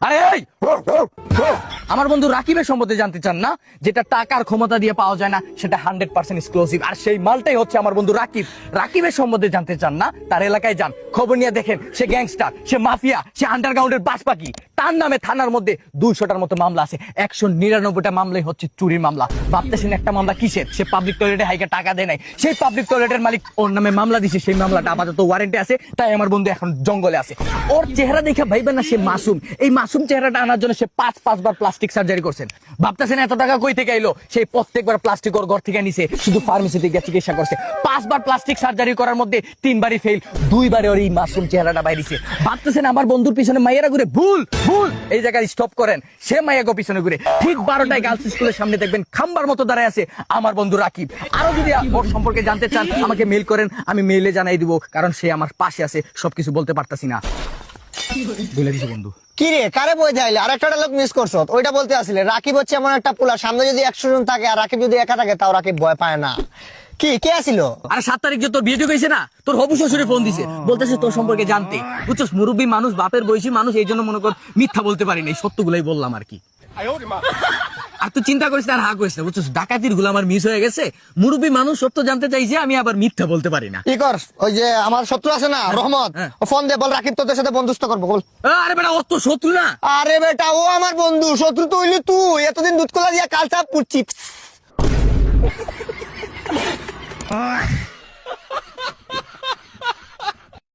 আরে এই, আমার বন্ধু রাকিবের সম্বন্ধে জানতে চান না? যেটা টাকার ক্ষমতা দিয়ে পাওয়া যায় না, সেটা 100% এক্সক্লুসিভ, আর সেই মালটাই হচ্ছে আমার বন্ধু রাকিব। রাকিবের সম্বন্ধে জানতে চান না? তার এলাকায় যান, খবর নিয়ে দেখেন, সে গ্যাংস্টার, সে মাফিয়া, সে আন্ডারগ্রাউন্ডের বাস পাখি। তার নামে থানার মধ্যে 200টার মতো মামলা আছে, 199টা মামলাই হচ্ছে চুরির মামলা। ভাবতেছেন একটা মামলা কিসের? সে পাবলিক টয়লেটে হাইকে টাকা দেয় নাই, সেই পাবলিক টয়লেটের মালিক ওর নামে মামলা দিছে, সেই মামলাটা আপাতত ওয়ারেন্টি আছে, তাই আমার বন্ধু এখন জঙ্গলে আছে। ওর চেহারা দেখে ভাইবেন না সে মাসুম, এই মাসুম চেহারাটা আনার জন্য সে 5বার প্লাস্টিক সার্জারি করছেন। ভাবতেছেন এত টাকা কই থেকে এলো? সেই প্রত্যেকবার প্লাস্টিক ওর ঘর থেকে নিছে, শুধু ফার্মেসিতে গিয়ে চিকিৎসা করছে। 5বার প্লাস্টিক সার্জারি করার মধ্যে 3বারই ফেল, 2বারে ওর এই মাসুম চেহারাটা বাইরেছে। ভাবতেছেন আমার বন্ধুর পিছনে মাইয়ারা ঘুরে, ভুল ভুল, এই জায়গায় স্টপ করেন। সে মাইয়াগো পিছনে ঘুরে ঠিক 12টায় গার্লস স্কুলের সামনে দেখবেন খাম্বার মতো দাঁড়ায় আছে আমার বন্ধু রাকিব। আরো যদি ওর সম্পর্কে জানতে চান আমাকে মেইল করেন, আমি মেইলে জানাই দিব, কারণ সে আমার পাশে আছে, সবকিছু বলতে পারতাছি না। বলে দিছি বন্ধু। কি রে, কারে বই যাইলে? আর একটা লোক মিস করছো, ওইটা বলতে আসলে রাকিব হচ্ছে এমন একটা পোলা, সামনে যদি 100 জন থাকে আর রাকিব যদি একা থাকে, তাও রাকিব ভয় পায় না। কি কে আসিল? আরে 7 তারিখ যে তোর বিয়ে ঠিক হয়েছে না, তোর হবু শ্বশুরে ফোন দিছে, বলতেছে তোর সম্পর্কে জানতে। বুঝছস, মুরব্বী মানুষ, বাপের বয়সী মানুষ, এই জন্য মনে কর মিথ্যা বলতে পারি নাই, সত্যগুলাই বললাম আর কি। আর তুই চিন্তা করিস না, আর হা করিস না, বুঝছস, ডাকাতির গুলো আমার মিস হয়ে গেছে। মুরব্বী মানুষ সত্য জানতে চাইছে, আমি আবার মিথ্যা বলতে পারি না। কি কর, ওই যে আমার শত্রু আছে না রহমত, ও ফোন দে, বল রাকিব তোদের সাথে বন্ধুত্ব করবো, বল। আরে বেটা, ও তো শত্রু না। আরে বেটা, ও আমার বন্ধু, শত্রু তো হইলি তুই। এতদিন দুধ কলা দিয়া কাল চাপ পুচ্ছি।